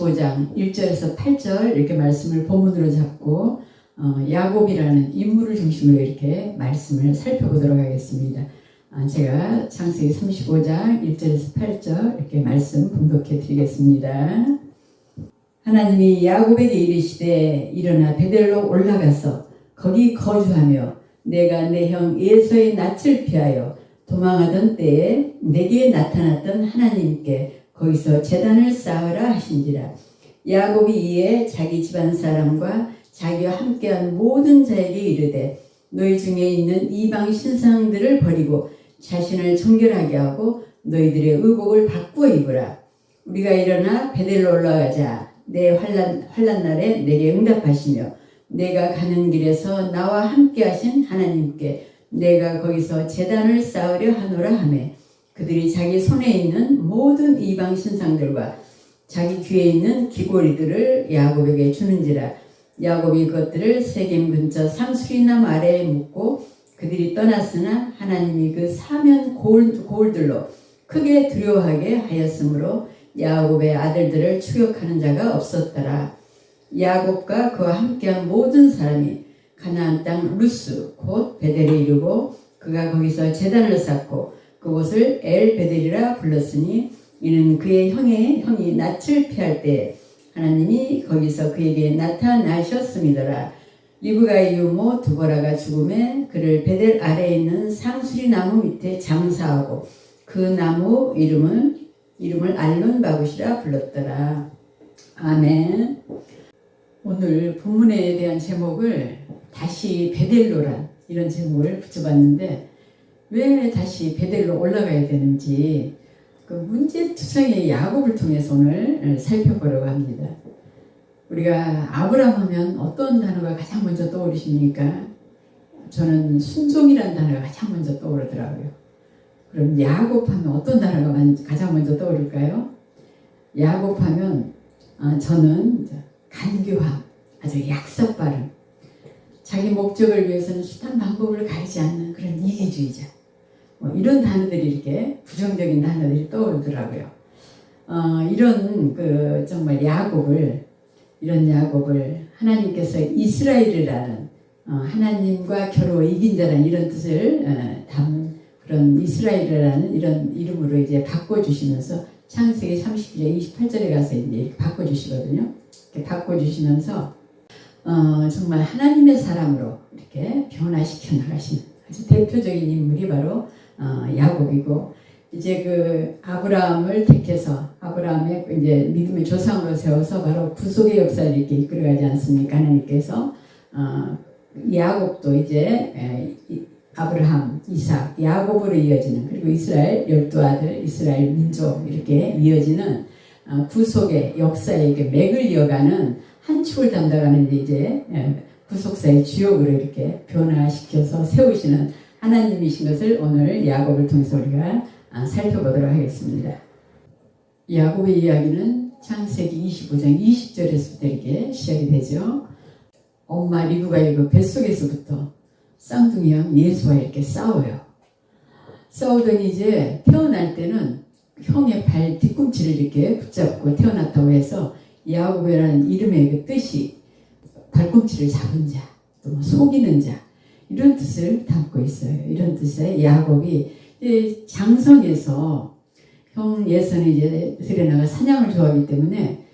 35장 1절에서 8절 이렇게 말씀을 본문으로 잡고 야곱이라는 인물을 중심으로 이렇게 말씀을 살펴보도록 하겠습니다. 제가 창세기 35장 1절에서 8절 이렇게 말씀 분독해 드리겠습니다. 하나님이 야곱에게 이르시되 일어나 베델로 올라가서 거기 거주하며 내가 내 형 에서의 낯을 피하여 도망하던 때에 내게 나타났던 하나님께 거기서 제단을 쌓으라 하신지라. 야곱이 이에 자기 집안 사람과 자기와 함께한 모든 자에게 이르되 너희 중에 있는 이방 신상들을 버리고 자신을 정결하게 하고 너희들의 의복을 바꾸어 입으라. 우리가 일어나 베델로 올라가자. 내 환난 날에 내게 응답하시며 내가 가는 길에서 나와 함께 하신 하나님께 내가 거기서 제단을 쌓으려 하노라 하매 그들이 자기 손에 있는 모든 이방 신상들과 자기 귀에 있는 귀고리들을 야곱에게 주는지라. 야곱이 그것들을 세겜 근처 상수리나무 아래에 묻고 그들이 떠났으나 하나님이 그 사면 고울들로 크게 두려워하게 하였으므로 야곱의 아들들을 추격하는 자가 없었더라. 야곱과 그와 함께한 모든 사람이 가나안 땅 루스 곧 베델에 이르고 그가 거기서 제단을 쌓고 그곳을 엘 베델이라 불렀으니 이는 그의 형이 낯을 피할 때 하나님이 거기서 그에게 나타나셨음이더라. 리브가의 유모 두보라가 죽음에 그를 베델 아래에 있는 상수리 나무 밑에 장사하고 그 나무 이름을 알론바굿이라 불렀더라. 아멘. 오늘 본문에 대한 제목을 다시 베델로란 이런 제목을 붙여봤는데 왜 다시 베델로 올라가야 되는지 그 문제투성이의 야곱을 통해서 오늘 살펴보려고 합니다. 우리가 아브라함 하면 어떤 단어가 가장 먼저 떠오르십니까? 저는 순종이라는 단어가 가장 먼저 떠오르더라고요. 그럼 야곱 하면 어떤 단어가 가장 먼저 떠오를까요? 야곱 하면 저는 간교함, 아주 약속 발음, 자기 목적을 위해서는 수단 방법을 가리지 않는 그런 이기주의자, 이런 단어들이 이렇게 부정적인 단어들이 떠오르더라고요. 이런 정말 이런 야곱을 하나님께서 이스라엘이라는 하나님과 겨루어 이긴 자라는 이런 뜻을 담은 그런 이스라엘이라는 이런 이름으로 이제 바꿔주시면서 창세기 30장 28절에 가서 이제 바꿔주시거든요. 이렇게 바꿔주시면서 정말 하나님의 사람으로 이렇게 변화시켜 나가시는 아주 대표적인 인물이 바로 야곱이고 이제 그 아브라함을 택해서 아브라함의 이제 믿음의 조상으로 세워서 바로 구속의 역사를 이렇게 이끌어가지 않습니까? 하나님께서 야곱도 이제 아브라함, 이삭, 야곱으로 이어지는 그리고 이스라엘 12아들, 이스라엘 민족 이렇게 이어지는 구속의 역사에 맥을 이어가는 한 축을 담당하는 이제 구속사의 주역으로 이렇게 변화시켜서 세우시는 하나님이신 것을 오늘 야곱을 통해서 우리가 살펴보도록 하겠습니다. 야곱의 이야기는 창세기 25장 20절에서부터 이렇게 시작이 되죠. 엄마 리브가의 그 뱃속에서부터 쌍둥이 형 예수와 이렇게 싸워요. 싸우더니 이제 태어날 때는 형의 발 뒤꿈치를 이렇게 붙잡고 태어났다고 해서 야곱이라는 이름의 그 뜻이 발꿈치를 잡은 자, 또 속이는 자 이런 뜻을 담고 있어요. 이런 뜻에 야곱이 이제 장성에서 형 예서는 이제 들에 나가 사냥을 좋아하기 때문에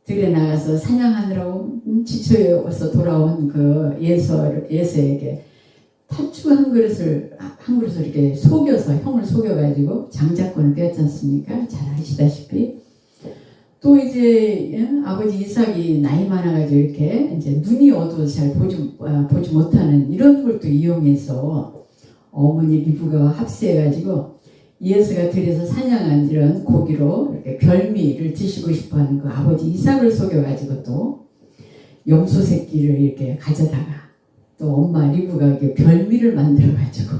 들에 나가서 사냥하느라고 지쳐서 돌아온 그 예서에게 팥죽 한 그릇을 이렇게 속여서 형을 속여가지고 장자권을 뺐지 않습니까? 잘 아시다시피. 또 이제 아버지 이삭이 나이 많아가지고 이렇게 이제 눈이 어두워서 잘 보지 못하는 이런 걸 또 이용해서 어머니 리브가와 합세해가지고 예수가 들에서 사냥한 이런 고기로 이렇게 별미를 드시고 싶어하는 그 아버지 이삭을 속여가지고 또 염소 새끼를 이렇게 가져다가 또 엄마 리브가 이렇게 별미를 만들어가지고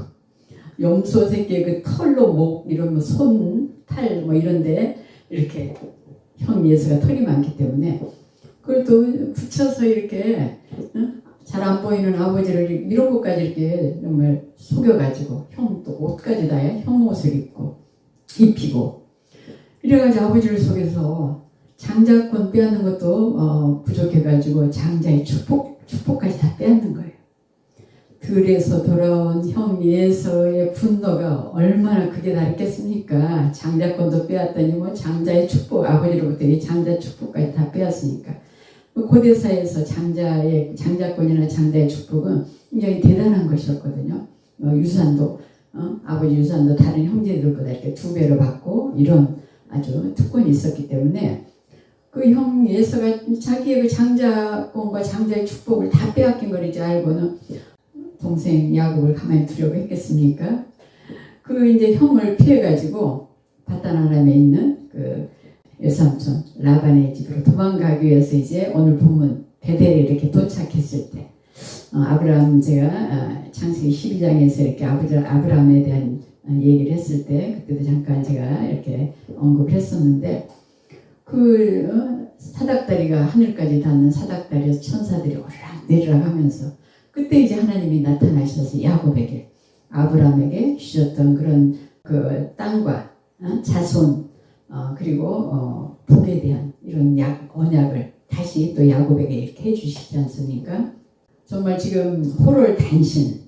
염소 새끼의 그 털로 목 이런 손, 탈 이런데 이렇게 형 예수가 털이 많기 때문에 그걸 또 붙여서 이렇게 잘 안 보이는 아버지를 이런 것까지 이렇게 정말 속여가지고 형 또 옷까지 다 형 옷을 입히고 이래가지고 아버지를 속여서 장자권 빼앗는 것도 부족해가지고 장자의 축복까지 다 빼앗는 거예요. 들에서 돌아온 형 예서의 분노가 얼마나 크게 다르겠습니까? 장자권도 빼앗더니 뭐 장자의 축복, 아버지로부터 이 장자 축복까지 다 빼앗으니까. 고대사에서 장자권이나 장자의 축복은 굉장히 대단한 것이었거든요. 유산도 아버지 유산도 다른 형제들보다 이렇게 2배로 받고 이런 아주 특권이 있었기 때문에 그 형 예서가 자기의 그 장자권과 장자의 축복을 다 빼앗긴 걸 이제 알고는 동생 야곱을 가만히 두려고 했겠습니까? 그 이제 형을 피해가지고 바다나람에 있는 그 외삼촌 라반의 집으로 도망가기 위해서 이제 오늘 본문 베델에 이렇게 도착했을 때 아브라함 제가 창세기 12장에서 이렇게 아브라함에 대한 얘기를 했을 때 그때도 잠깐 제가 이렇게 언급을 했었는데 그 사닥다리가 하늘까지 닿는 사닥다리에서 천사들이 오르락 내리락 하면서 그때 이제 하나님이 나타나셔서 야곱에게 아브라함에게 주셨던 그런 그 땅과 자손 그리고 복에 대한 이런 언약을 다시 또 야곱에게 이렇게 해주시지 않습니까? 정말 지금 호롤 단신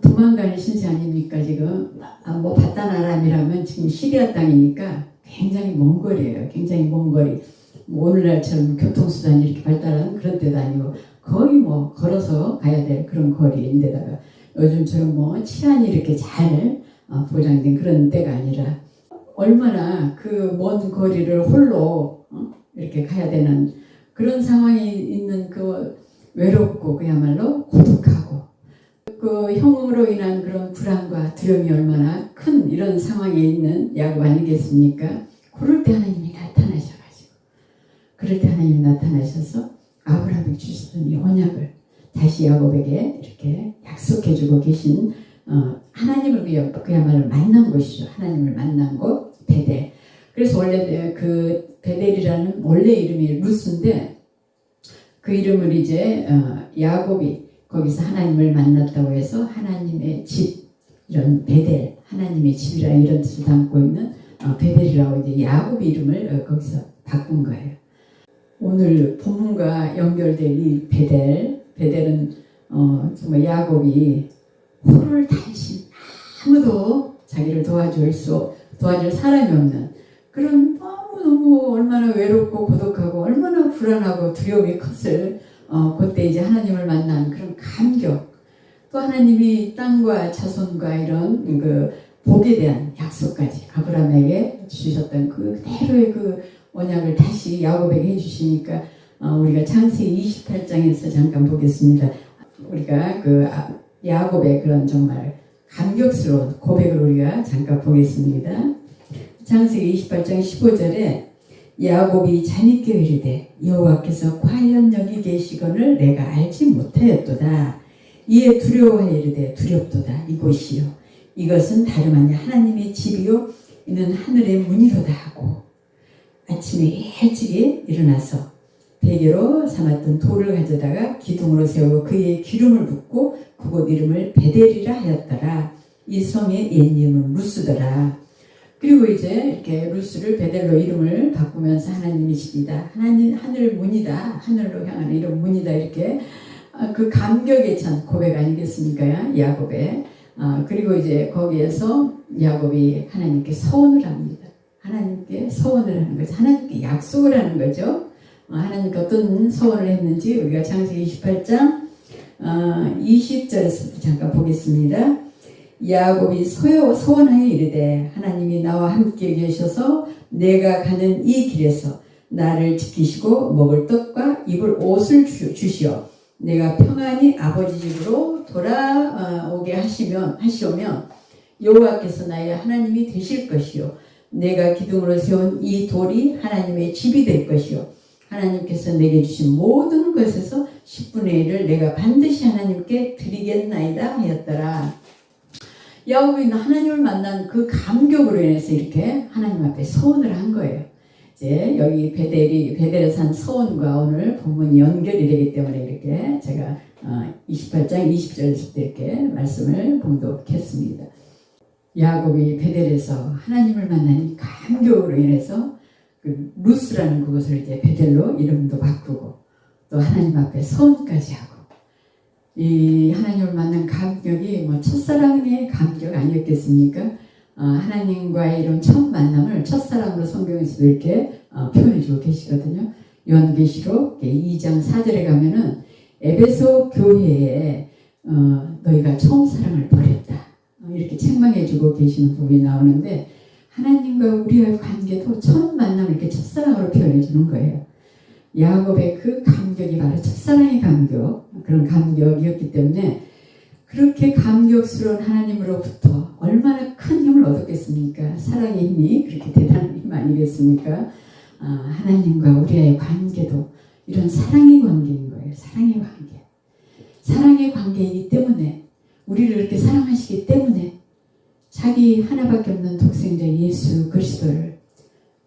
도망가는 신세 아닙니까? 지금 뭐 바다나람이라면 지금 시리아 땅이니까 굉장히 먼 거리예요. 굉장히 먼 거리. 뭐 오늘날처럼 교통수단이 이렇게 발달한 그런 데도 아니고 거의 뭐 걸어서 가야 될 그런 거리인데다가 요즘처럼 뭐 치안이 이렇게 잘 보장된 그런 데가 아니라 얼마나 그 먼 거리를 홀로 이렇게 가야 되는 그런 상황이 있는 그 외롭고 그야말로 고독하고 그 형으로 인한 그런 불안과 두려움이 얼마나 큰 이런 상황에 있는 야곱 아니겠습니까? 그럴 때 하나님이 나타나셔가지고 그럴 때 하나님이 나타나셔서 아브라함에게 주시던 이 언약을 다시 야곱에게 이렇게 약속해주고 계신 하나님을 그야말로 만난 곳이죠. 하나님을 만난 곳 베델. 그래서 원래 그 베델이라는 원래 이름이 루스인데 그 이름을 이제 야곱이 거기서 하나님을 만났다고 해서 하나님의 집 이런 베델 하나님의 집이라 이런 뜻을 담고 있는 베델이라고 이제 야곱의 이름을 거기서 바꾼 거예요. 오늘 본문과 연결될 이 베델은 정말 야곱이 호를 단신 아무도 자기를 도와줄 사람이 없는 그런 너무너무 얼마나 외롭고 고독하고 얼마나 불안하고 두려움이 컸을 그때 이제 하나님을 만난 그런 감격 또 하나님이 땅과 자손과 이런 그 복에 대한 약속까지 아브라함에게 주셨던 그대로의 그 언약을 다시 야곱에게 해주시니까 우리가 창세기 28장에서 잠깐 보겠습니다. 우리가 그 야곱의 그런 정말 감격스러운 고백을 우리가 잠깐 보겠습니다. 창세기 28장 15절에 야곱이 자니께 이르되 여호와께서 과연 여기 계시거늘 내가 알지 못하였도다. 이에 두려워하여 이르되 두렵도다. 이곳이요 이것은 다름 아니라 하나님의 집이요 이는 하늘의 문이로다 하고 아침에 일찍이 일어나서 베개로 삼았던 돌을 가져다가 기둥으로 세우고 그의 기름을 붓고 그곳 이름을 베델이라 하였더라. 이 성의 옛 이름은 루스더라. 그리고 이제 이렇게 루스를 베델로 이름을 바꾸면서 하나님의 집이다. 하늘 문이다. 하늘로 향하는 이런 문이다. 이렇게 그 감격에 찬 고백 아니겠습니까? 야곱의. 그리고 이제 거기에서 야곱이 하나님께 서원을 합니다. 하나님께 서원을 하는 거죠. 하나님께 약속을 하는 거죠. 하나님께 어떤 서원을 했는지 우리가 창세기 28장 20절에서 잠깐 보겠습니다. 야곱이 서원하여 이르되 하나님이 나와 함께 계셔서 내가 가는 이 길에서 나를 지키시고 먹을 떡과 입을 옷을 주시어 내가 평안히 아버지 집으로 돌아오게 하시오면 여호와께서 나의 하나님이 되실 것이요 내가 기둥으로 세운 이 돌이 하나님의 집이 될 것이요 하나님께서 내게 주신 모든 것에서 10분의 1을 내가 반드시 하나님께 드리겠나이다 하였더라. 야곱이 하나님을 만난 그 감격으로 인해서 이렇게 하나님 앞에 서원을 한 거예요. 이제 여기 베델에서 한 서원과 오늘 본문이 연결이 되기 때문에 이렇게 제가 28장 20절에서 이렇게 말씀을 봉독했습니다. 야곱이 베델에서 하나님을 만난 감격으로 인해서 그 루스라는 그것을 이제 베델로 이름도 바꾸고 또 하나님 앞에 서원까지 하고 이 하나님을 만난 감격이 뭐 첫사랑의 감격 아니었겠습니까? 하나님과의 이런 첫 만남을 첫사랑으로 성경에서도 이렇게 표현해주고 계시거든요. 요한계시록 2장 4절에 가면은 에베소 교회에 너희가 처음 사랑을 버렸다 이렇게 책망해주고 계시는 부분이 나오는데 하나님과 우리의 관계도 첫 만남을 이렇게 첫사랑으로 표현해주는 거예요. 야곱의 그 감격이 바로 첫사랑의 감격 그런 감격이었기 때문에 그렇게 감격스러운 하나님으로부터 얼마나 큰 힘을 얻었겠습니까? 사랑의 힘이 그렇게 대단한 힘 아니겠습니까? 하나님과 우리의 관계도 이런 사랑의 관계인 거예요. 사랑의 관계. 사랑의 관계이기 때문에 우리를 이렇게 사랑하시기 때문에 자기 하나밖에 없는 독생자 예수 그리스도를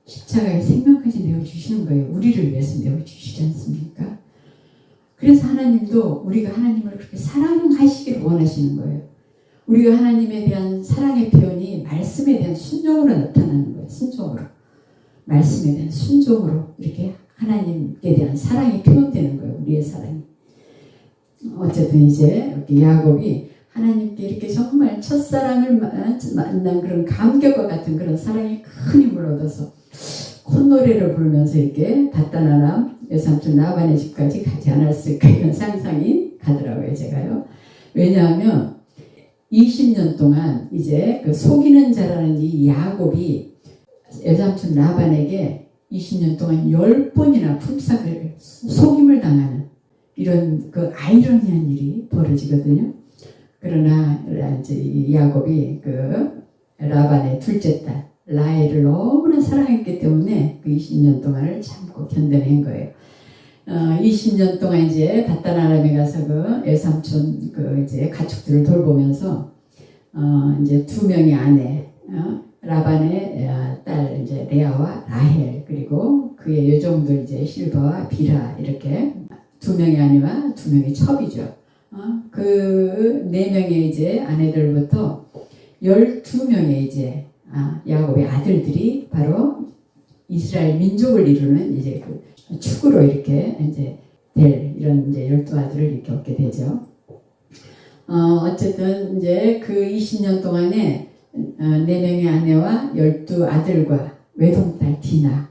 십자가에 생명까지 내어주시는 거예요. 우리를 위해서 내어주시지 않습니까? 그래서 하나님도 우리가 하나님을 그렇게 사랑하시기를 원하시는 거예요. 우리가 하나님에 대한 사랑의 표현이 말씀에 대한 순종으로 나타나는 거예요. 순종으로. 말씀에 대한 순종으로 이렇게 하나님께 대한 사랑이 표현되는 거예요. 우리의 사랑이. 어쨌든 이제 이렇게 야곱이 하나님께 이렇게 정말 첫사랑을 만난 그런 감격과 같은 그런 사랑이 큰 힘을 얻어서 콧노래를 부르면서 이렇게 바다나람 외삼촌 라반의 집까지 가지 않았을까 이런 상상이 가더라고요. 제가요. 왜냐하면 20년 동안 이제 그 속이는 자라는 이 야곱이 외삼촌 라반에게 20년 동안 10번이나 품삯을 속임을 당하는 이런 그 아이러니한 일이 벌어지거든요. 그러나 이제 이 야곱이 그 라반의 둘째 딸 라헬을 너무나 사랑했기 때문에 그 20년 동안을 참고 견뎌낸 거예요. 20년 동안 이제 바다나람에 가서 그 외삼촌 그 이제 가축들을 돌보면서 이제 두 명의 아내 라반의 딸 이제 레아와 라헬 그리고 그의 여종들 이제 실바와 비라 이렇게 두 명의 아내와 두 명의 첩이죠. 그 네 명의 이제 아내들부터 12명의 이제 야곱의 아들들이 바로 이스라엘 민족을 이루는 이제 그 축으로 이렇게 이제 될 이런 이제 12아들을 이렇게 얻게 되죠. 어쨌든 이제 그 20년 동안에 4명의 아내와 12아들과 외동딸 디나와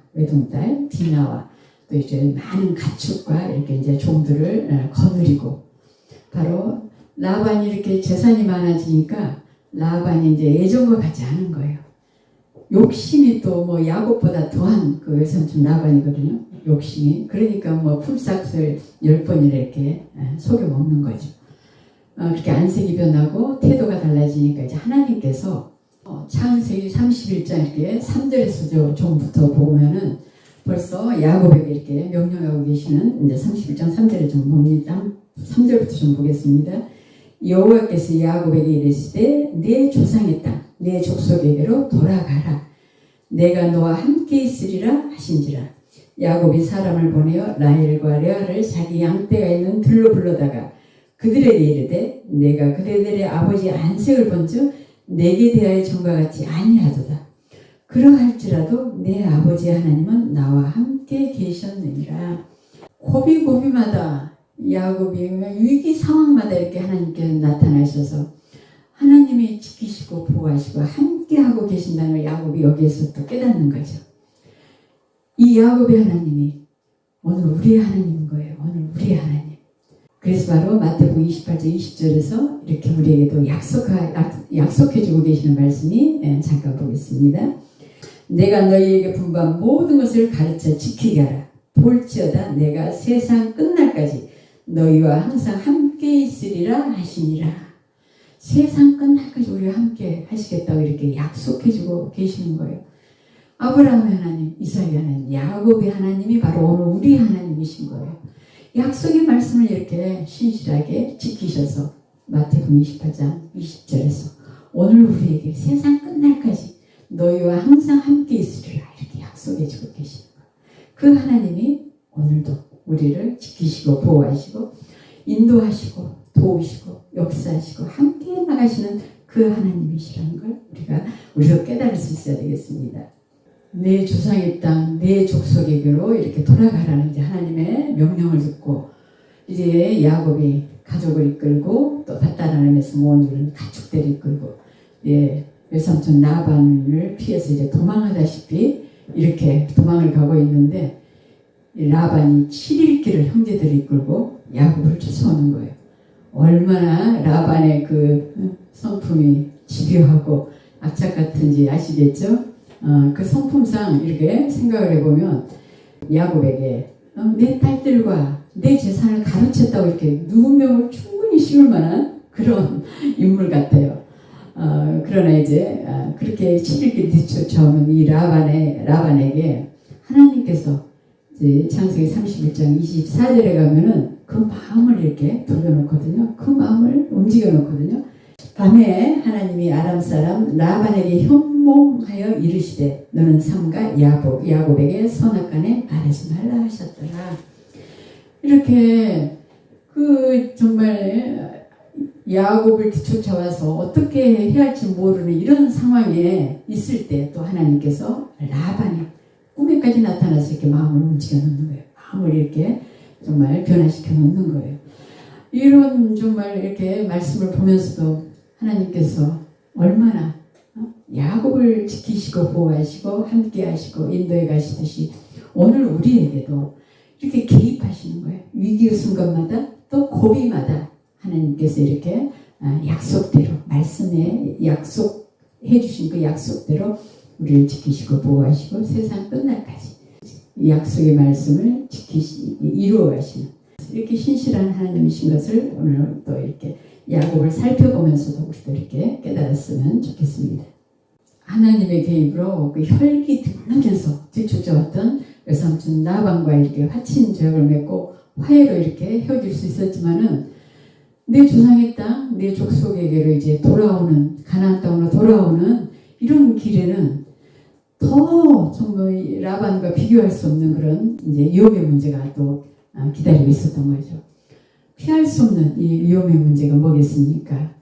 또 이제 많은 가축과 이렇게 이제 종들을 거느리고 바로 라반이 이렇게 재산이 많아지니까 라반이 이제 예전과 같지 않은 거예요. 욕심이 또 뭐 야곱보다 더한 그 외삼촌 라반이거든요. 욕심이. 그러니까 뭐 품삯을 10번이나 이렇게 속여 먹는 거죠. 그렇게 안색이 변하고 태도가 달라지니까 이제 하나님께서 창세기 31장 이렇게 3절에서 좀부터 보면은 벌써 야곱에게 이렇게 명령하고 계시는 이제 31장 3절을 좀 봅니다. 3절부터 좀 보겠습니다. 여호와께서 야곱에게 이르시되 내 조상의 땅 내 족속에게로 돌아가라. 내가 너와 함께 있으리라 하신지라. 야곱이 사람을 보내어 라헬과 레아를 자기 양떼가 있는 들로 불러다가 그들에게 이르되 내가 그들의 아버지 안색을 본즉 내게 대하여 전과 같지 아니하도다. 그러할지라도 내 아버지 하나님은 나와 함께 계셨느니라. 고비고비마다 야곱이 위기 상황마다 이렇게 하나님께 나타나셔서 하나님이 지키시고 보호하시고 함께하고 계신다는 걸 야곱이 여기에서 또 깨닫는 거죠. 이 야곱의 하나님이 오늘 우리의 하나님인 거예요. 오늘 우리의 하나님. 그래서 바로 마태복음 28장 20절에서 이렇게 우리에게도 약속해주고 계시는 말씀이 잠깐 보겠습니다. 내가 너희에게 분부한 모든 것을 가르쳐 지키게 하라. 볼지어다 내가 세상 끝날까지 너희와 항상 함께 있으리라 하시니라. 세상 끝날까지 우리와 함께 하시겠다고 이렇게 약속해주고 계시는 거예요. 아브라함의 하나님, 이삭의 하나님, 야곱의 하나님이 바로 오늘 우리 하나님이신 거예요. 약속의 말씀을 이렇게 신실하게 지키셔서 마태복음 28장 20절에서 오늘 우리에게 세상 끝날까지 너희와 항상 함께 있으리라 이렇게 약속해주고 계시는 거예요. 그 하나님이 오늘도 우리를 지키시고 보호하시고 인도하시고 도우시고 역사하시고 함께 나가시는 그 하나님이시라는 걸 우리도 깨달을 수 있어야 되겠습니다. 내 조상의 땅, 내 족속에게로 이렇게 돌아가라는 이제 하나님의 명령을 듣고 이제 야곱이 가족을 이끌고 또 밧다람에서 모은 가축들을 이끌고 외삼촌 라반을 피해서 이제 도망하다시피 이렇게 도망을 가고 있는데 라반이 7일 길을 형제들을 이끌고 야곱을 쫓아오는 거예요. 얼마나 라반의 그 성품이 집요하고 악착 같은지 아시겠죠? 그 성품상 이렇게 생각을 해보면 야곱에게 내 딸들과 내 재산을 가로챘다고 이렇게 누명을 충분히 씌울 만한 그런 인물 같아요. 그러나 이제 그렇게 7일길 뒤쫓아오는 이 라반에게 하나님께서 이제 창세기 31장 24절에 가면은 그 마음을 이렇게 돌려놓거든요. 그 마음을 움직여 놓거든요. 밤에 하나님이 아람 사람 라반에게 현몽하여 이르시되 너는 삼가 야곱에게 선악간에 말하지 말라 하셨더라. 이렇게 정말 야곱을 뒤쫓아와서 어떻게 해야 할지 모르는 이런 상황에 있을 때 또 하나님께서 라반의 꿈에까지 나타나서 이렇게 마음을 움직여 놓는 거예요. 마음을 이렇게 정말 변화시켜 놓는 거예요. 이런 정말 이렇게 말씀을 보면서도 하나님께서 얼마나 야곱을 지키시고 보호하시고 함께 하시고 인도해 가시듯이 오늘 우리에게도 이렇게 개입하시는 거예요. 위기의 순간마다 또 고비마다 하나님께서 이렇게 약속대로 말씀에 약속해 주신 그 약속대로 우리를 지키시고 보호하시고 세상 끝날까지 이 약속의 말씀을 이루어 가시는 이렇게 신실한 하나님이신 것을 오늘 또 이렇게 야곱을 살펴보면서도 우리도 이렇게 깨달았으면 좋겠습니다. 하나님의 개입으로 그 혈기 드러면서 뒤쫓아왔던 외삼촌 라반과 이렇게 화친 죄악을 맺고 화해로 이렇게 헤어질 수 있었지만은 내 조상의 땅, 내 족속에게로 이제 돌아오는 가나안 땅으로 돌아오는 이런 길에는 더 정말 라반과 비교할 수 없는 그런 이제 위험의 문제가 또 기다리고 있었던 거죠. 피할 수 없는 이 위험의 문제가 뭐겠습니까?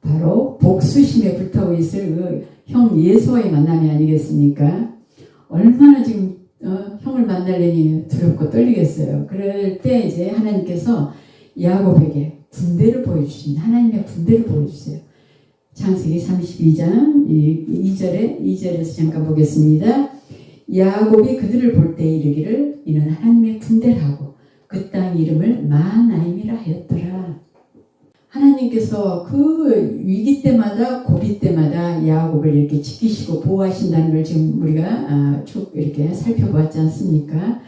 바로 복수심에 불타고 있을 그 형 예수와의 만남이 아니겠습니까? 얼마나 지금 형을 만나려니 두렵고 떨리겠어요. 그럴 때 이제 하나님께서 야곱에게 군대를 보여주신 하나님의 군대를 보여주세요. 창세기 32장 2절에서 잠깐 보겠습니다. 야곱이 그들을 볼 때 이르기를 이는 하나님의 군대라고 그 땅 이름을 마하나임이라 하였더라. 하나님께서 그 위기 때마다 고비 때마다 야곱을 이렇게 지키시고 보호하신다는 걸 지금 우리가 쭉 이렇게 살펴보았지 않습니까?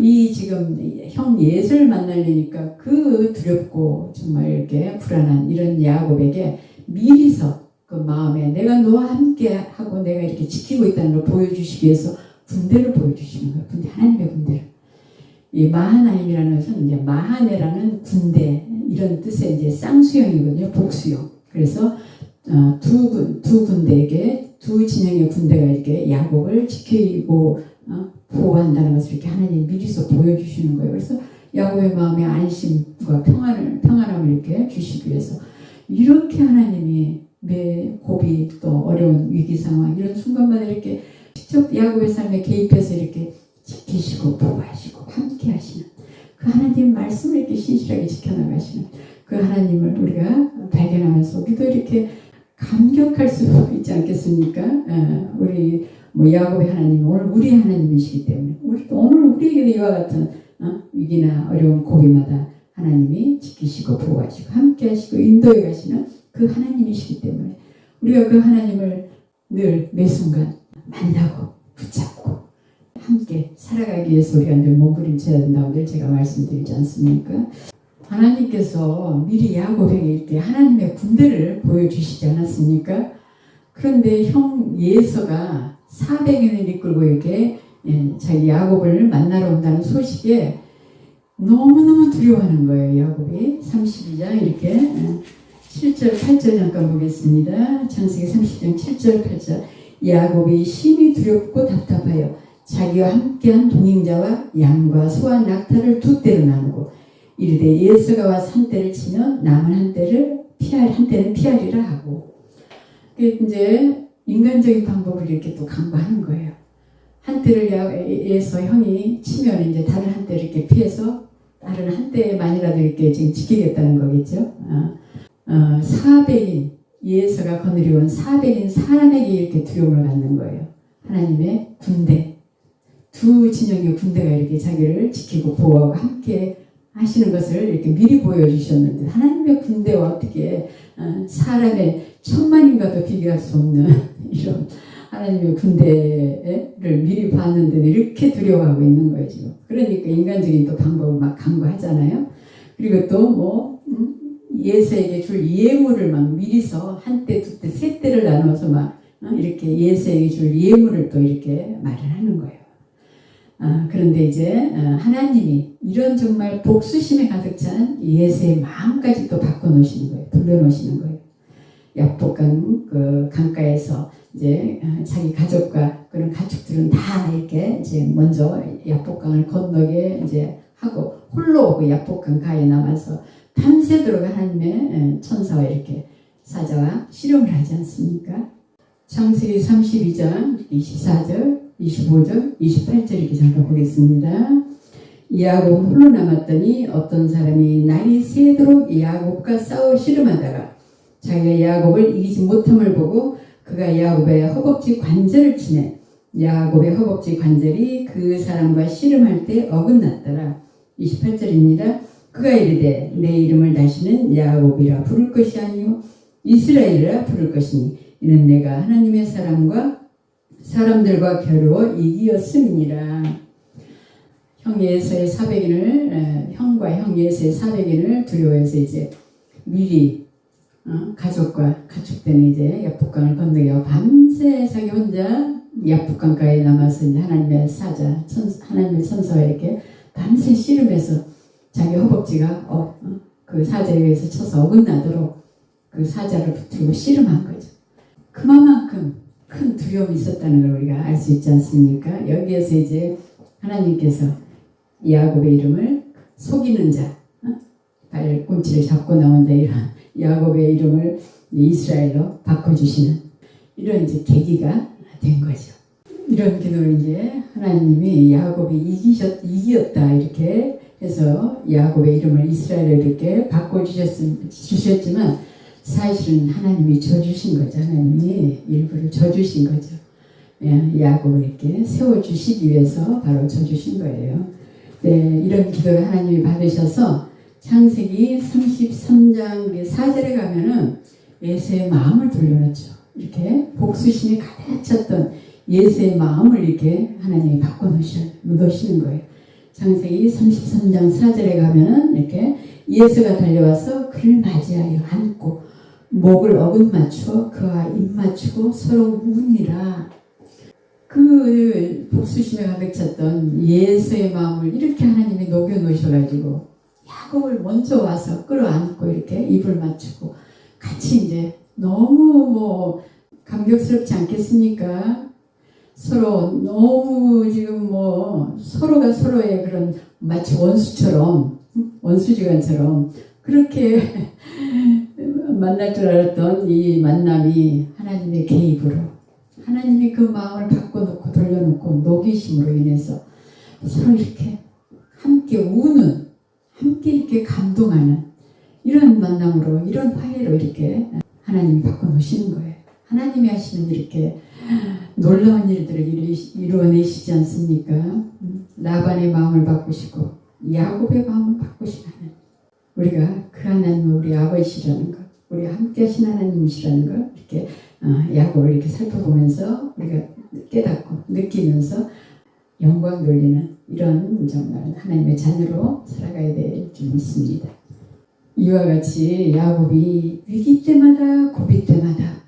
이 지금 형 예수를 만나려니까 그 두렵고 정말 이렇게 불안한 이런 야곱에게 미리서 그 마음에 내가 너와 함께 하고 내가 이렇게 지키고 있다는 걸 보여주시기 위해서 군대를 보여주시는 거예요. 하나님의 군대를. 이 마하나임이라는 것은 이제 마하네라는 군대 이런 뜻의 이제 쌍수형이거든요. 복수형. 그래서 두 군대에게 두 진영의 군대가 이렇게 야곱을 지키고 보호한다는 것을 이렇게 하나님 미리서 보여주시는 거예요. 그래서 야곱의 마음에 안심과 평안함을 이렇게 주시기 위해서 이렇게 하나님이 매 고비 또 어려운 위기 상황 이런 순간마다 이렇게 직접 야곱의 삶에 개입해서 이렇게 지키시고 보호하시고 함께 하시는 그 하나님 말씀을 이렇게 신실하게 지켜나가시는 그 하나님을 우리가 발견하면서 우리도 이렇게 감격할 수 있지 않겠습니까? 우리 야곱의 하나님은 오늘 우리의 하나님이시기 때문에 우리도 오늘 우리에게도 이와 같은 위기나 어려운 고비마다 하나님이 지키시고 보호하시고 함께 하시고 인도해 가시는 그 하나님이시기 때문에 우리가 그 하나님을 늘 매 순간 만나고 붙잡고 함께 살아가기 위해서 우리가 늘 몸부림쳐야 된다고 늘 제가 말씀드리지 않습니까? 하나님께서 미리 야곱에게 이렇게 하나님의 군대를 보여주시지 않았습니까? 그런데 형 예서가 400년을 이끌고 이렇게 자기 야곱을 만나러 온다는 소식에 너무너무 두려워하는 거예요. 야곱이 32장 이렇게 7절 8절 잠깐 보겠습니다. 창세기 30장 7절 8절 야곱이 심히 두렵고 답답하여 자기와 함께한 동행자와 양과 소와 낙타를 두 떼로 나누고 이르되 예서가 와서 한 떼를 치면 남은 한 떼는 피하리라 하고 이제 인간적인 방법을 이렇게 또 강구하는 거예요. 한때를 에서 형이 치면 이제 다른 한때를 이렇게 피해서 다른 한때만이라도 이렇게 지금 지키겠다는 거겠죠. 400인 예서가 거느리온 400인 사람에게 이렇게 두려움을 갖는 거예요. 하나님의 군대, 두 진영의 군대가 이렇게 자기를 지키고 보호하고 함께 하시는 것을 이렇게 미리 보여주셨는데, 하나님의 군대와 어떻게 사람의 1000만인가도 비교할 수 없는 이런 하나님의 군대를 미리 봤는데도 이렇게 두려워하고 있는 거예요 지금. 그러니까 인간적인 또 방법을 막 강구하잖아요. 그리고 또 예수에게 줄 예물을 막 미리서 한때, 두때, 세 때를 나눠서 막 이렇게 예수에게 줄 예물을 또 이렇게 말을 하는 거예요. 그런데 이제 하나님이 이런 정말 복수심에 가득 찬 예수의 마음까지 또 바꿔놓으시는 거예요. 돌려놓으시는 거예요. 야복강 그 강가에서 이제 자기 가족과 그런 가축들은 다 이렇게 이제 먼저 야복강을 건너게 이제 하고 홀로 그 야복강 가에 남아서 밤새도록 하나님의 천사와 이렇게 사자와 씨름을 하지 않습니까? 창세기 32장 24절, 25절, 28절 이렇게 잠깐 보겠습니다. 야곱 홀로 남았더니 어떤 사람이 날이 새도록 야곱과 싸워 씨름하다가 자기가 야곱을 이기지 못함을 보고 그가 야곱의 허벅지 관절을 치매 야곱의 허벅지 관절이 그 사람과 씨름할 때 어긋났더라. 28절입니다. 그가 이르되 내 이름을 다시는 야곱이라 부를 것이 아니요 이스라엘이라 부를 것이니 이는 내가 하나님의 사람들과 겨루어 이기었음이니라. 형과 형 예수의 400인을 두려워해서 이제 미리 가족과 가축들은 이제 야복강을 건너겨 밤새 자기 혼자 야복강가에 남아서 이제 하나님의 하나님의 천사와 이렇게 밤새 씨름해서 자기 허벅지가 그 사자에 의해서 쳐서 어긋나도록 그 사자를 붙들고 씨름한 거죠. 그만큼 큰 두려움이 있었다는 걸 우리가 알 수 있지 않습니까? 여기에서 이제 하나님께서 야곱의 이름을 속이는 자, 발꿈치를 잡고 나온 자, 이런 야곱의 이름을 이스라엘로 바꿔주시는 이런 이제 계기가 된 거죠. 이런 기도를 이제 하나님이 야곱이 이기었다 이렇게 해서 야곱의 이름을 이스라엘로 이렇게 바꿔주셨지만 사실은 하나님이 져주신 거죠. 하나님이 일부러 져주신 거죠. 야곱을 이렇게 세워주시기 위해서 바로 져주신 거예요. 네, 이런 기도를 하나님이 받으셔서 창세기 33장 4절에 가면은 예수의 마음을 돌려놓죠. 이렇게 복수심이 가득 찼던 예수의 마음을 이렇게 하나님이 바꿔놓으시는 거예요. 창세기 33장 4절에 가면은 이렇게 예수가 달려와서 그를 맞이하여 안고 목을 어긋맞추어 그와 입 맞추고 서로 우니라. 그 복수심에 가득 찼던 예수의 마음을 이렇게 하나님이 녹여놓으셔가지고 야곱을 먼저 와서 끌어안고 이렇게 입을 맞추고 같이 이제 너무 감격스럽지 않겠습니까? 서로 너무 지금 서로가 서로의 그런 마치 원수지간처럼 그렇게 만날 줄 알았던 이 만남이 하나님의 개입으로 하나님이 그 마음을 바꿔놓고 돌려놓고 녹이심으로 인해서 서로 이렇게 함께 우는 함께 이렇게 감동하는 이런 만남으로 이런 화해로 이렇게 하나님이 바꿔놓으시는 거예요. 하나님이 하시는 이렇게 놀라운 일들을 이루어내시지 않습니까? 라반의 마음을 바꾸시고 야곱의 마음을 바꾸시는 우리가 그 하나님은 우리 아버지시라는 것, 우리 함께 하신 하나님이시라는 것 이렇게 야곱을 이렇게 살펴보면서 우리가 깨닫고 느끼면서 영광 돌리는 이런 정말 하나님의 자녀로 살아가야 될 줄 믿습니다. 이와 같이 야곱이 위기 때마다 고비 때마다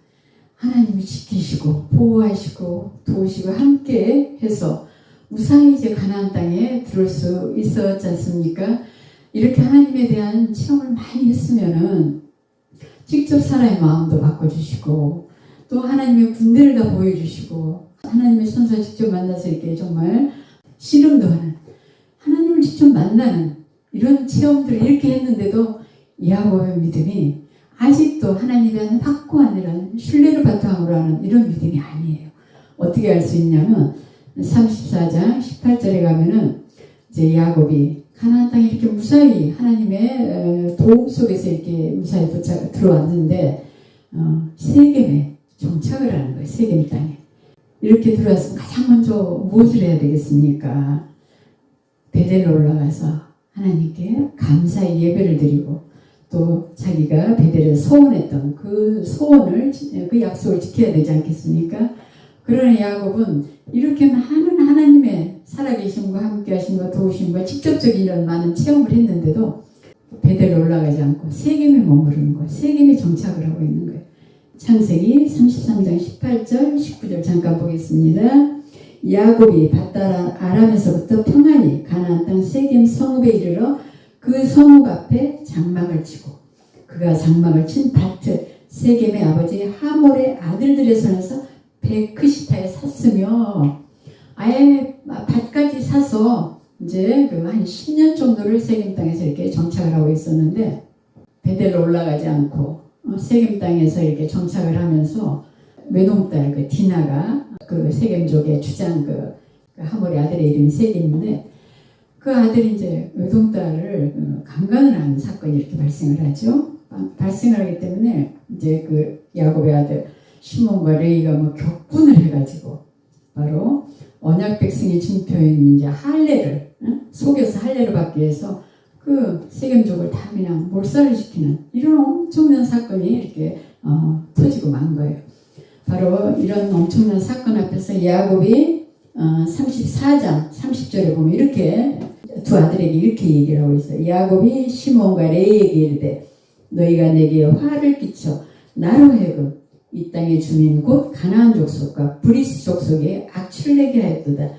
하나님이 지키시고 보호하시고 도우시고 함께 해서 무사히 이제 가나안 땅에 들어올 수 있었지 않습니까? 이렇게 하나님에 대한 체험을 많이 했으면은 직접 사람의 마음도 바꿔주시고 또 하나님의 군대를 다 보여주시고 하나님의 천사 직접 만나서 이렇게 정말 씨름도 하는 하나님을 직접 만나는 이런 체험들을 이렇게 했는데도 야곱의 믿음이 아직도 하나님에 대한 확고한 이런 신뢰를 바탕으로 하는 이런 믿음이 아니에요. 어떻게 알 수 있냐면 34장 18절에 가면은 이제 야곱이 가나안 땅에 이렇게 무사히 하나님의 도움 속에서 이렇게 무사히 들어왔는데 세겜에 정착을 하는 거예요. 세겜 땅에. 이렇게 들어왔으면 가장 먼저 무엇을 해야 되겠습니까? 베델로 올라가서 하나님께 감사의 예배를 드리고 또 자기가 베델에서 소원했던 그 소원을, 그 약속을 지켜야 되지 않겠습니까? 그러나 야곱은 이렇게 많은 하나님의 살아계심과 함께하심과 도우심과 직접적인 이런 많은 체험을 했는데도 베델로 올라가지 않고 세겜에 머무르는 거예요. 세겜에 정착을 하고 있는 거예요. 창세기 33장 18절 19절 잠깐 보겠습니다. 야곱이 밧다라 아람에서부터 평안히 가나안 땅 세겜 성읍에 이르러 그 성읍 앞에 장막을 치고 그가 장막을 친 밭을 세겜의 아버지 하몰의 아들들의 손에서 베크시타에 샀으며 아예 밭까지 사서 이제 그 한 10년 정도를 세겜 땅에서 이렇게 정착을 하고 있었는데 베델로 올라가지 않고 세겜 땅에서 이렇게 정착을 하면서 외동딸 그 디나가 그 세겜족의 주장 그 하몰의 아들의 이름이 세겜인데 그 아들이 이제 외동딸을 강간을 하는 사건이 이렇게 발생을 하죠. 발생을 하기 때문에 이제 그 야곱의 아들 시몬과 레이가 뭐 격분을 해가지고 바로 언약 백성의 징표인 이제 할례를 속여서 할례를 받기 위해서 그 세겜족을 다 그냥 몰살을 시키는 이런 엄청난 사건이 이렇게 터지고 만 거예요. 바로 이런 엄청난 사건 앞에서 야곱이 34장 30절에 보면 이렇게 두 아들에게 이렇게 얘기를 하고 있어요. 야곱이 시몬과 레이에게 이르되 너희가 내게 화를 끼쳐 나로 하여금 이 땅의 주민 곧 가나안 족속과 브리스 족속에 악취를 내게 하였도다.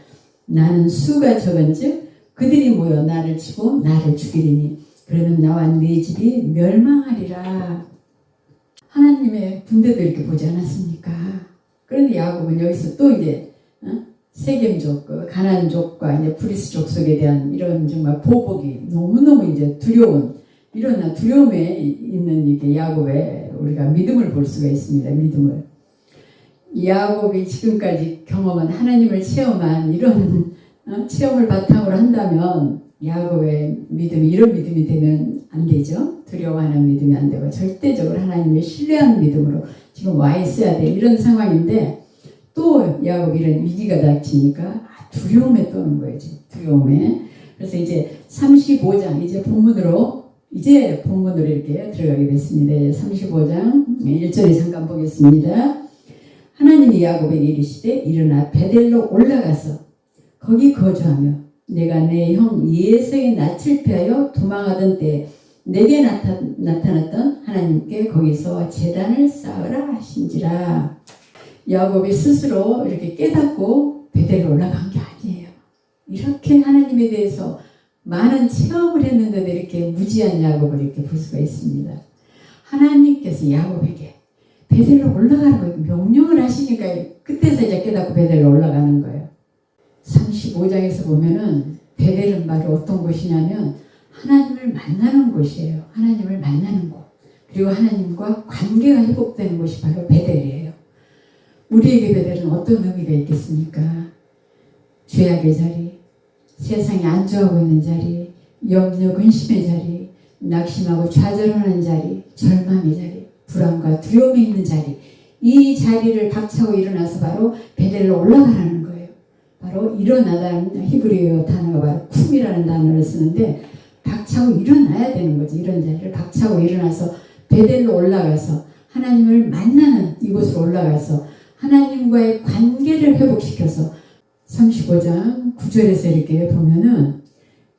나는 수가 적은즉 그들이 모여 나를 치고 나를 죽이리니 그러면 나와 네 집이 멸망하리라. 하나님의 군대도 이렇게 보지 않았습니까? 그런데 야곱은 여기서 또 이제 세겜족, 가나안족과 이제 브리스 족속에 대한 이런 정말 보복이 너무너무 이제 두려운 이런 두려움에 있는 이렇게 야곱의 우리가 믿음을 볼 수가 있습니다. 믿음을. 야곱이 지금까지 경험한 하나님을 체험한 이런 체험을 바탕으로 한다면 야곱의 믿음이 이런 믿음이 되면 안 되죠. 두려워하는 믿음이 안 되고 절대적으로 하나님을 신뢰하는 믿음으로 지금 와 있어야 돼. 이런 상황인데 또 야곱이 이런 위기가 닥치니까 두려움에 떠는 거예요. 지금 두려움에. 그래서 이제 35장 이제 본문으로 이렇게 들어가게 됐습니다. 35장 1절에 잠깐 보겠습니다. 하나님이 야곱에게 이르시되 일어나 베델로 올라가서 거기 거주하며 내가 내 형 예서의 낯을 피하여 도망하던 때에 내게 나타났던 하나님께 거기서 제단을 쌓으라 하신지라. 야곱이 스스로 이렇게 깨닫고 베델로 올라간 게 아니에요. 이렇게 하나님에 대해서 많은 체험을 했는데도 이렇게 무지한 야곱을 이렇게 볼 수가 있습니다. 하나님께서 야곱에게 베델로 올라가는 거예요. 명령을 하시니까 그때서 이제 깨닫고 베델로 올라가는 거예요. 35장에서 보면은 베델은 바로 어떤 곳이냐면 하나님을 만나는 곳이에요. 하나님을 만나는 곳. 그리고 하나님과 관계가 회복되는 곳이 바로 베델이에요. 우리에게 베델은 어떤 의미가 있겠습니까? 죄악의 자리, 세상에 안주하고 있는 자리, 염려 근심의 자리, 낙심하고 좌절하는 자리, 절망의 자리, 불안과 두려움이 있는 자리, 이 자리를 박차고 일어나서 바로 베델로 올라가라는 거예요. 바로 일어나다는 히브리어 단어가 바로 쿰이라는 단어를 쓰는데 박차고 일어나야 되는 거지. 이런 자리를 박차고 일어나서 베델로 올라가서 하나님을 만나는 이곳으로 올라가서 하나님과의 관계를 회복시켜서 35장 9절에서 이렇게 보면은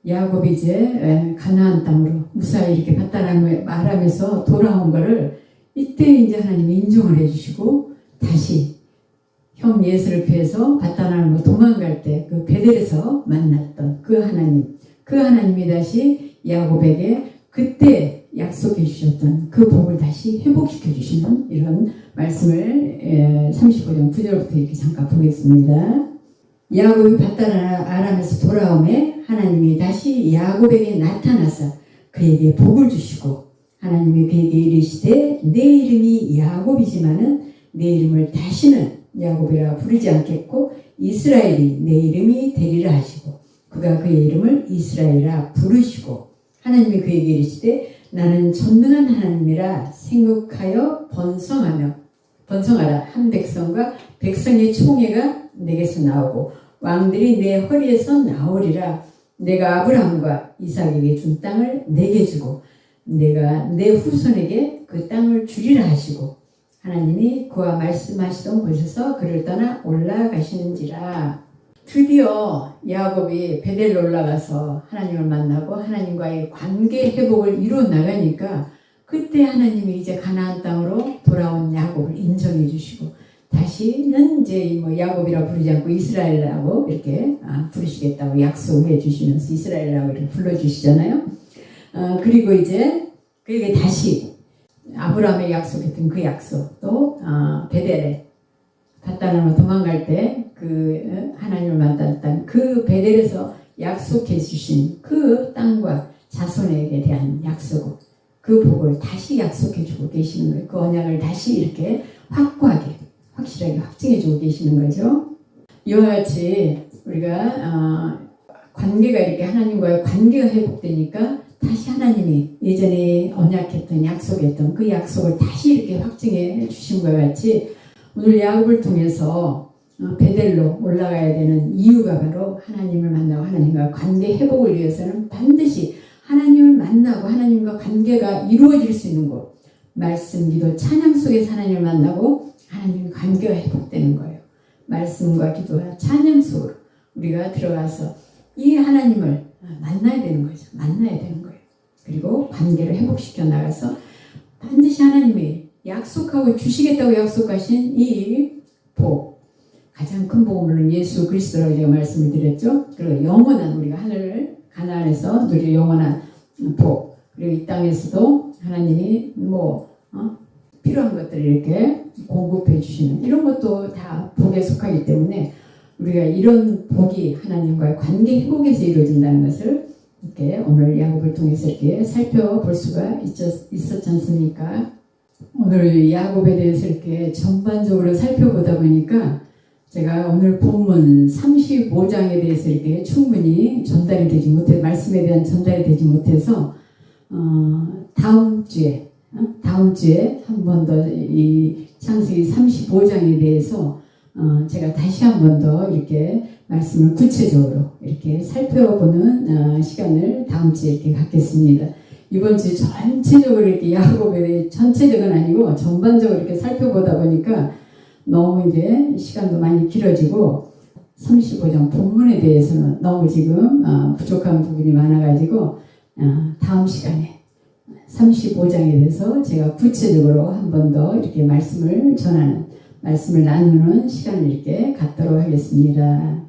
야곱이 이제 가나안 땅으로 무사히 이렇게 밧다람을 말하면서 돌아온 거를 이때 이제 하나님이 인정을 해주시고 다시 형 예수를 피해서 밧다람으로 도망갈 때 그 베델에서 만났던 그 하나님이 다시 야곱에게 그때 약속해 주셨던 그 복을 다시 회복시켜 주시는 이런 말씀을 35장 9절부터 이렇게 잠깐 보겠습니다. 야곱이 밧다람에서 돌아오매 하나님이 다시 야곱에게 나타나서 그에게 복을 주시고 하나님이 그에게 이르시되 내 이름이 야곱이지만은 내 이름을 다시는 야곱이라 부르지 않겠고 이스라엘이 내 이름이 되리라 하시고 그가 그의 이름을 이스라엘이라 부르시고 하나님이 그에게 이르시되 나는 전능한 하나님이라 생육하여 번성하라 한 백성과 백성의 총회가 내게서 나오고 왕들이 내 허리에서 나오리라. 내가 아브라함과 이삭에게 준 땅을 내게 주고 내가 내 후손에게 그 땅을 주리라 하시고 하나님이 그와 말씀하시던 곳에서 그를 떠나 올라가시는지라. 드디어 야곱이 베델로 올라가서 하나님을 만나고 하나님과의 관계 회복을 이루어 나가니까 그때 하나님이 이제 가나안 땅으로 돌아온 야곱을 인정해 주시고 다시는 이제 뭐 야곱이라 부르지 않고 이스라엘이라고 이렇게 부르시겠다고 약속해 주시면서 이스라엘이라고 이렇게 불러주시잖아요. 그리고 이제 그에게 다시 아브라함에 약속했던 그 약속 또 베델에 갓다나로 도망갈 때 그 하나님을 만났던 그 베델에서 약속해 주신 그 땅과 자손에게 대한 약속을 그 복을 다시 약속해 주고 계시는 거예요. 그 언약을 다시 이렇게 확실하게 확증해 주고 계시는 거죠. 이와 같이 우리가 관계가 이렇게 하나님과의 관계가 회복되니까 다시 하나님이 예전에 언약했던 약속했던 그 약속을 다시 이렇게 확증해 주신 것과 같이 오늘 야곱을 통해서 베델로 올라가야 되는 이유가 바로 하나님을 만나고 하나님과 관계 회복을 위해서는 반드시 하나님을 만나고 하나님과 관계가 이루어질 수 있는 곳 말씀, 기도, 찬양 속에서 하나님을 만나고 하나님과 관계가 회복되는 거예요. 말씀과 기도와 찬양 속으로 우리가 들어가서 이 하나님을 만나야 되는 거죠. 만나야 되는 거예요. 그리고 관계를 회복시켜 나가서 반드시 하나님이 약속하고 주시겠다고 약속하신 이 복, 가장 큰 복음은 예수 그리스도라고 제가 말씀을 드렸죠. 그리고 영원한 우리가 하늘을 가나안에서 누릴 영원한 복, 그리고 이 땅에서도 하나님이 필요한 것들을 이렇게 공급해 주시는 이런 것도 다 복에 속하기 때문에 우리가 이런 복이 하나님과의 관계 회복에서 이루어진다는 것을 이렇게 오늘 야곱을 통해서 이렇게 살펴볼 수가 있었지 않습니까? 오늘 야곱에 대해서 이렇게 전반적으로 살펴보다 보니까 제가 오늘 본문 35장에 대해서 이렇게 충분히 전달이 되지 못해 말씀에 대한 전달이 되지 못해서 다음 주에 한 번 더 이 창세기 35장에 대해서 제가 다시 한 번 더 이렇게 말씀을 구체적으로 이렇게 살펴보는 시간을 다음 주에 이렇게 갖겠습니다. 이번 주 전체적으로 이렇게 야곱에 대해 전체적은 아니고 전반적으로 이렇게 살펴보다 보니까 너무 이제 시간도 많이 길어지고 35장 본문에 대해서는 너무 지금 부족한 부분이 많아가지고 다음 시간에 35장에 대해서 제가 구체적으로 한 번 더 이렇게 말씀을 나누는 시간을 이렇게 갖도록 하겠습니다.